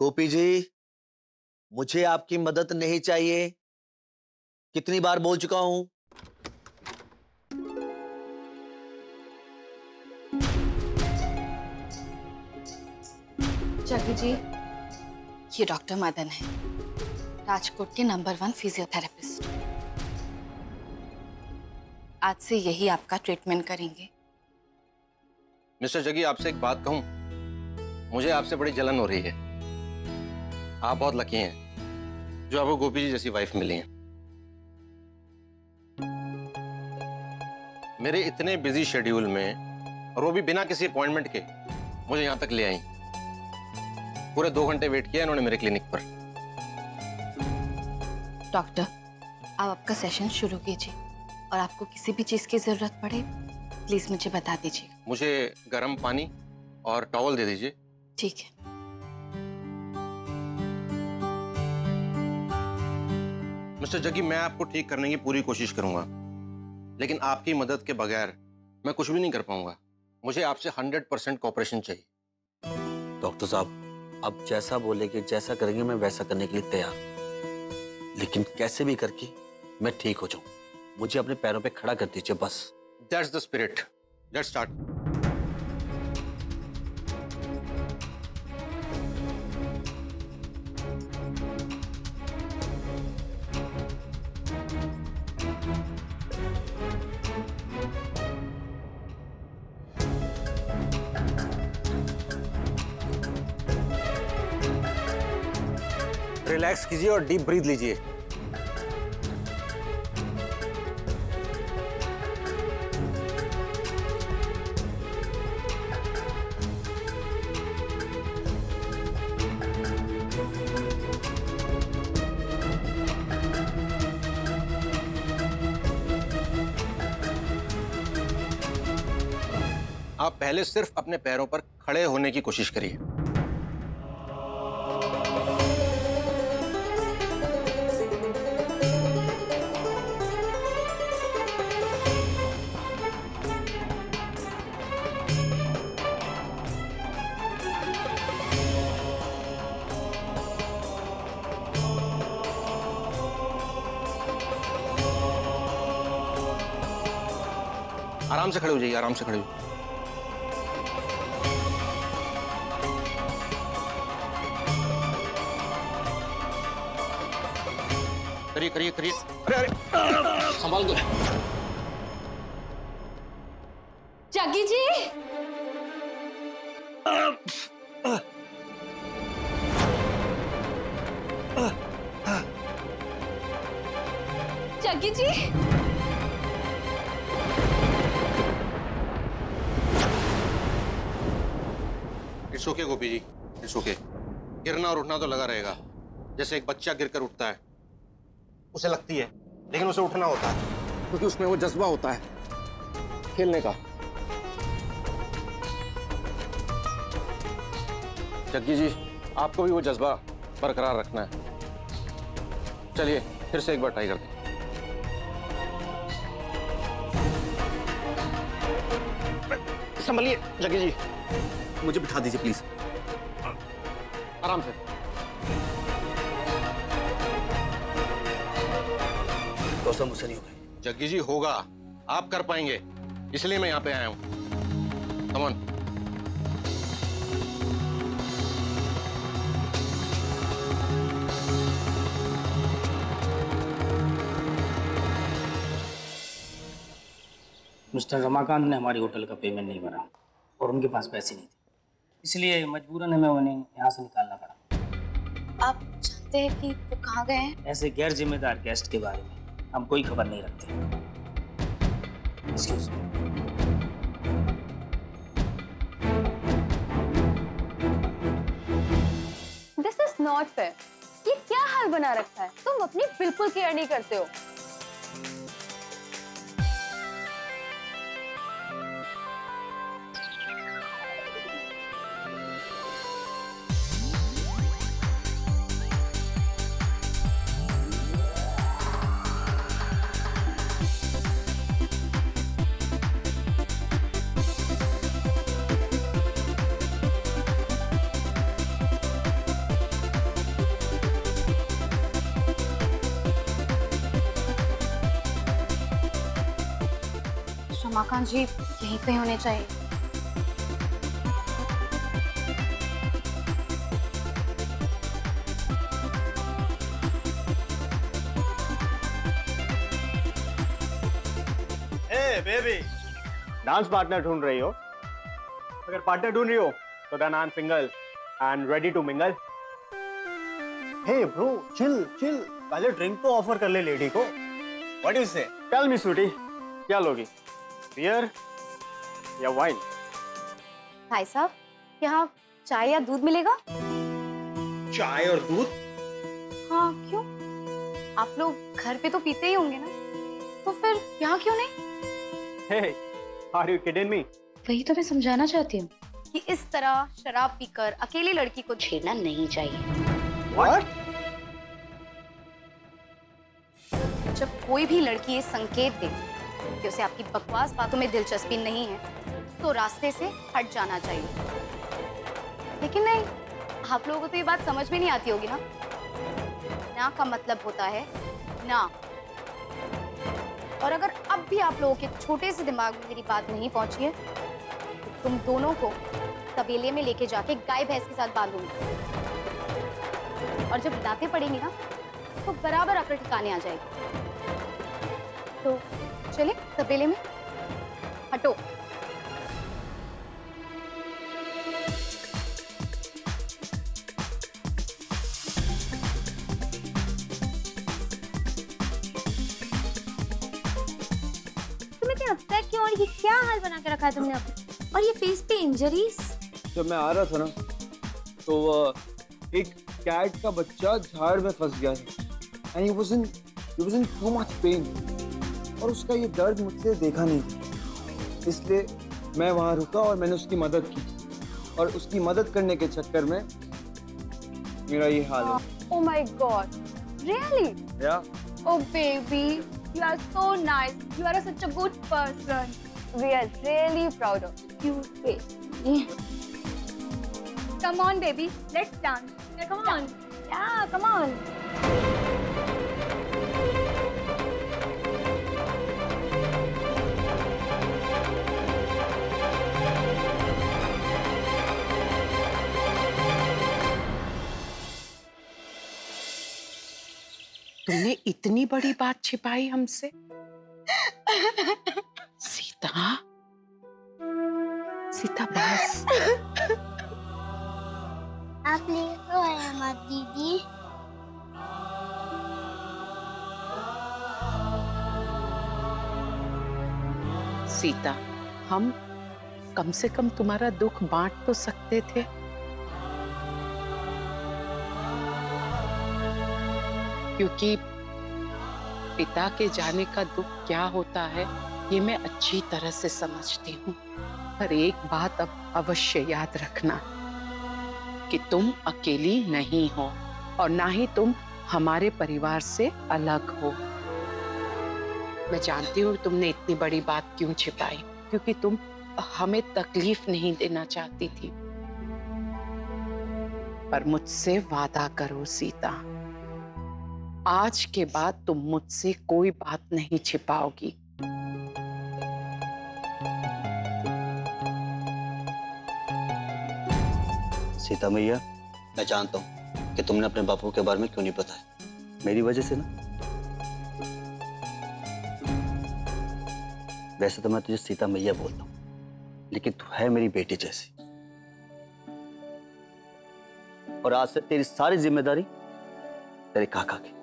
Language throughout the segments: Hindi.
गोपी जी, मुझे आपकी मदद नहीं चाहिए। कितनी बार बोल चुका हूं। जग्गी जी, ये डॉक्टर मदन है, राजकोट के नंबर 1 फिजियोथेरेपिस्ट। आज से यही आपका ट्रीटमेंट करेंगे। मिस्टर जग्गी, आपसे एक बात कहूं, मुझे आपसे बड़ी जलन हो रही है। आप बहुत लकी हैं जो आपको गोपी जी जैसी वाइफ मिली है। मेरे इतने बिजी शेड्यूल में, और वो भी बिना किसी अपॉइंटमेंट के, मुझे यहां तक ले आई। पूरे 2 घंटे वेट किया इन्होंने मेरे क्लिनिक पर। डॉक्टर, आप आपका सेशन शुरू कीजिए और आपको किसी भी चीज की जरूरत पड़े प्लीज मुझे बता दीजिए। मुझे गर्म पानी और टॉवल दे दीजिए। ठीक है। मिस्टर जग्गी, मैं आपको ठीक करने की पूरी कोशिश करूंगा, लेकिन आपकी मदद के बगैर मैं कुछ भी नहीं कर पाऊंगा। मुझे आपसे 100% कोऑपरेशन चाहिए। डॉक्टर साहब, आप जैसा बोलेंगे, जैसा करेंगे, मैं वैसा करने के लिए तैयार, लेकिन कैसे भी करके मैं ठीक हो जाऊं। मुझे अपने पैरों पे खड़ा कर दीजिए बस। That's the spirit. Let's start. Relax कीजिए और डीप ब्रीथ लीजिए। आप पहले सिर्फ अपने पैरों पर खड़े होने की कोशिश करिए। आराम से खड़े हो जाइए, आराम से खड़े हो। करिए करिए करिए। अरे अरे संभाल कर। Jaggi ji, Jaggi ji, it's okay Gopi ji, it's okay. गिरना और उठना तो लगा रहेगा, जैसे एक बच्चा गिरकर उठता है, उसे लगती है, लेकिन उसे उठना होता है क्योंकि उसमें वो जज्बा होता है खेलने का। जग्गी जी, आपको भी वो जज्बा बरकरार रखना है। चलिए फिर से एक बार ट्राई करते हैं। संभलिए जग्गी जी, मुझे बिठा दीजिए प्लीज। आराम से। दोस्तों, मुझसे नहीं होगा। जग्गी जी, होगा, आप कर पाएंगे, इसलिए मैं यहाँ पे आया हूँ। Come on. मिस्टर रमाकांत ने हमारी होटल का पेमेंट नहीं भरा और उनके पास पैसे नहीं थे, इसलिए मजबूरन हमें उन्हें यहाँ से निकालना पड़ा। आप जानते हैं कि वो कहाँ गए हैं? ऐसे गैर जिम्मेदार गेस्ट के बारे में हम कोई खबर नहीं रखते। Excuse me. This is not fair. ये क्या हाल बना रखा है? तुम अपनी बिल्कुल केयर नहीं करते हो। रमाकांत जी यहीं पे होने चाहिए। हे बेबी, डांस पार्टनर ढूंढ रही हो? अगर पार्टनर ढूंढ रही हो तो then I am single and ready to mingle. Hey bro, chill chill, पहले ड्रिंक तो ऑफर कर ले लेडी को। What do you say? Tell me sweety, क्या लोगी, बियर या वाइन? भाई साहब, यहाँ चाय या दूध मिलेगा? चाय और दूध? हाँ, क्यों? आप लोग घर पे तो पीते ही होंगे ना, तो फिर यहाँ क्यों नहीं? हे, आर यू किडिंग मी? वही तो मैं समझाना चाहती हूँ कि इस तरह शराब पीकर अकेली लड़की को छेड़ना नहीं चाहिए। What? जब कोई भी लड़की ये संकेत दे कि उसे आपकी बकवास बातों में दिलचस्पी नहीं है, तो रास्ते से हट जाना चाहिए। लेकिन नहीं, आप लोगों को तो ये बात समझ में नहीं आती होगी ना। ना का मतलब होता है ना। और अगर अब भी आप लोगों के छोटे से दिमाग में मेरी बात नहीं पहुंची है, तो तुम दोनों को तबेले में लेके जाके गाय भैंस के साथ बांधूंगी। और जब दांतें पड़ेंगी ना, तो बराबर अकड़ ठिकाने आ जाएगी। तो चले तबेले में, हटो। तुम्हें क्या लगता है कि और ये क्या हाल बना के रखा है तुमने अपना? और ये फेस पे इंजरीज? जब मैं आ रहा था ना, तो एक कैट का बच्चा झाड़ में फंस गया था and he was in so much pain, और उसका ये दर्द मुझसे देखा नहीं था, इसलिए मैं वहाँ रुका और मैंने उसकी मदद की, और उसकी मदद करने के चक्कर में मेरा ये हाल है। Oh my God, really? Yeah. Oh baby, you are so nice. You are such a good person. We are really proud of you. Baby. Come on, baby, let's dance. Come on. Yeah, come on. तुमने इतनी बड़ी बात छिपाई हमसे? सीता, सीता बस। आप प्लीज रोया मत दीदी। सीता, हम कम से कम तुम्हारा दुख बांट तो सकते थे। क्योंकि पिता के जाने का दुख क्या होता है, ये मैं अच्छी तरह से समझती हूँ। पर एक बात अब अवश्य याद रखना कि तुम अकेली नहीं हो, और ना ही तुम हमारे परिवार से अलग हो। मैं जानती हूँ तुमने इतनी बड़ी बात क्यों छिपाई, क्योंकि तुम हमें तकलीफ नहीं देना चाहती थी। पर मुझसे वादा करो सीता, आज के बाद तुम मुझसे कोई बात नहीं छिपाओगी। सीता मैया, मैं जानता हूँ कि तुमने अपने बापू के बारे में क्यों नहीं बताया, मेरी वजह से ना। वैसे तो मैं तुझे सीता मैया बोलता हूँ, लेकिन तू है मेरी बेटी जैसी, और आज से तेरी सारी जिम्मेदारी तेरे काका की।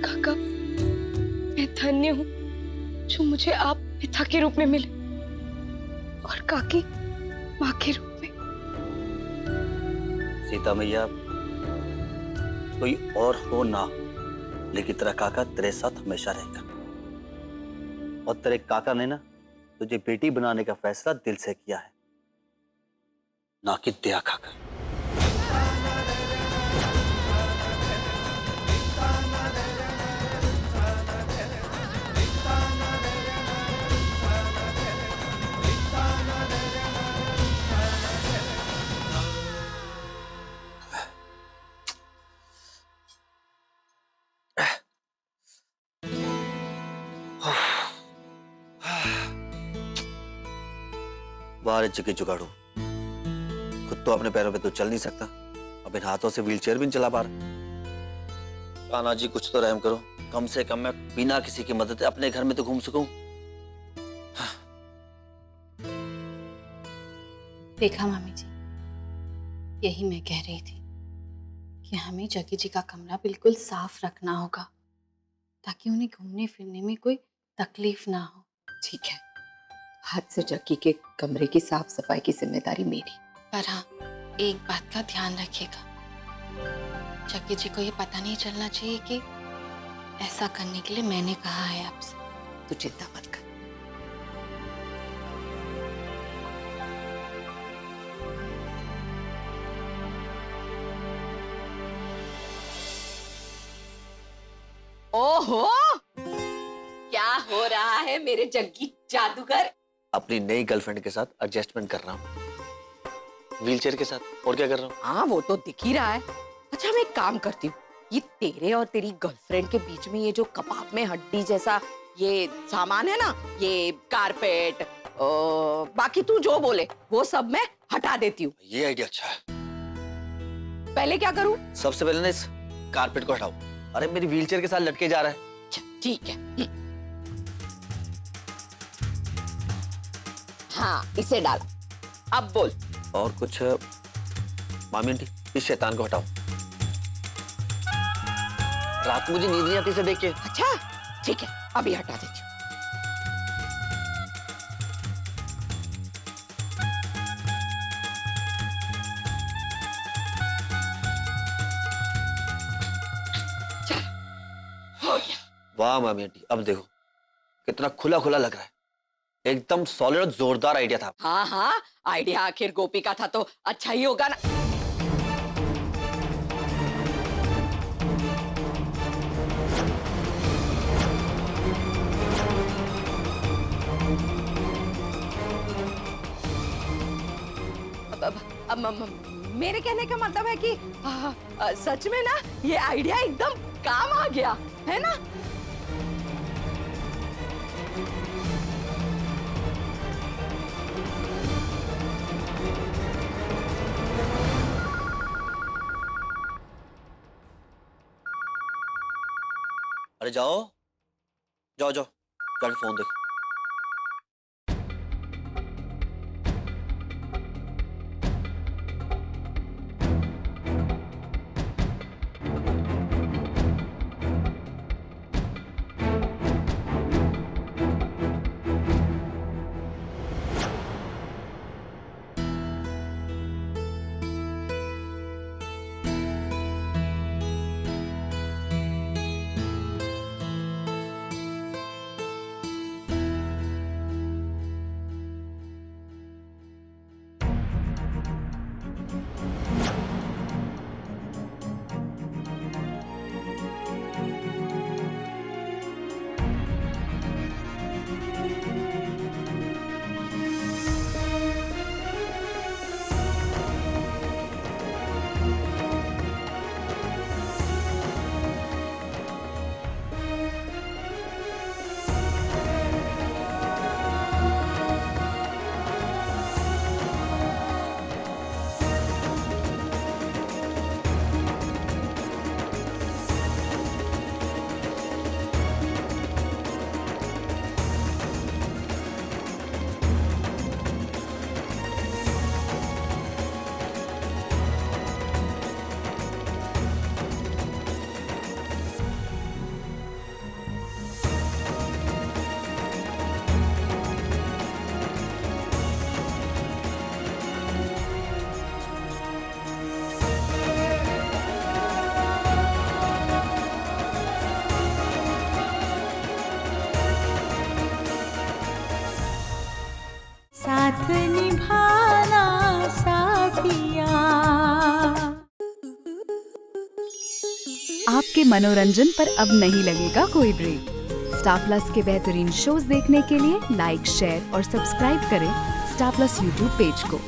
काका, मैं धन्य हूँ जो मुझे आप पिता के रूप में मिले और काकी माँ के रूप में। सीता मैया, कोई और हो ना, लेकिन तेरा काका तेरे साथ हमेशा रहेगा। और तेरे काका ने ना तुझे बेटी बनाने का फैसला दिल से किया है, ना कि दया खाकर। बाहर जगह जुगाड़ू, खुद तो अपने पैरों पे तो चल नहीं सकता, अब इन हाथों से व्हीलचेयर भी नहीं चला पा रहा। कान्हा जी कुछ तो रहम करो, कम से कम मैं बिना किसी की मदद अपने घर में तो घूम सकूं। देखा मामी जी, यही मैं कह रही थी कि हमें जग्गी जी का कमरा बिल्कुल साफ रखना होगा ताकि उन्हें घूमने फिरने में कोई तकलीफ ना हो। ठीक है, हाथ से जग्गी के कमरे की साफ सफाई की जिम्मेदारी मेरी। पर हाँ, एक बात का ध्यान रखिएगा, जग्गी जी को ये पता नहीं चलना चाहिए कि ऐसा करने के लिए मैंने कहा है आपसे। तू चिंता मत कर। ओहो, क्या हो रहा है मेरे जग्गी जादूगर? अपनी नई गर्लफ्रेंड के साथ एडजस्टमेंट कर रहा हूँ, व्हीलचेयर के साथ, और क्या कर रहा हूँ? हाँ वो तो दिख ही रहा है। अच्छा मैं एक काम करती हूँ, ये तेरे और तेरी गर्लफ्रेंड के बीच में ये जो कबाब में हड्डी जैसा ये सामान है ना, ये कारपेट, बाकी तू जो बोले वो सब मैं हटा देती हूँ। ये आइडिया अच्छा है। पहले क्या करूँ? सबसे पहले ना इस कारपेट को हटाओ। अरे मेरी व्हीलचेयर के साथ लटके जा रहा है। ठीक है। हाँ इसे डाला, अब बोल। और कुछ मामी आंटी, इस शैतान को हटाओ, रात मुझे नींद नहीं आती इसे देख के। अच्छा ठीक है, अभी हटा देती हूँ। वाह मामी आंटी, अब देखो कितना खुला खुला लग रहा है, एकदम सॉलिड और जोरदार आइडिया था। हाँ हाँ, आइडिया आखिर गोपी का था तो अच्छा ही होगा ना। अब मेरे कहने का मतलब है कि सच में ना ये आइडिया एकदम काम आ गया है ना। अरे जाओ जाओ जाओ, जाके फोन देखो। साथ निभाना साथिया। आपके मनोरंजन पर अब नहीं लगेगा कोई ब्रेक। स्टार प्लस के बेहतरीन शोज देखने के लिए लाइक, शेयर और सब्सक्राइब करें स्टार प्लस यूट्यूब पेज को।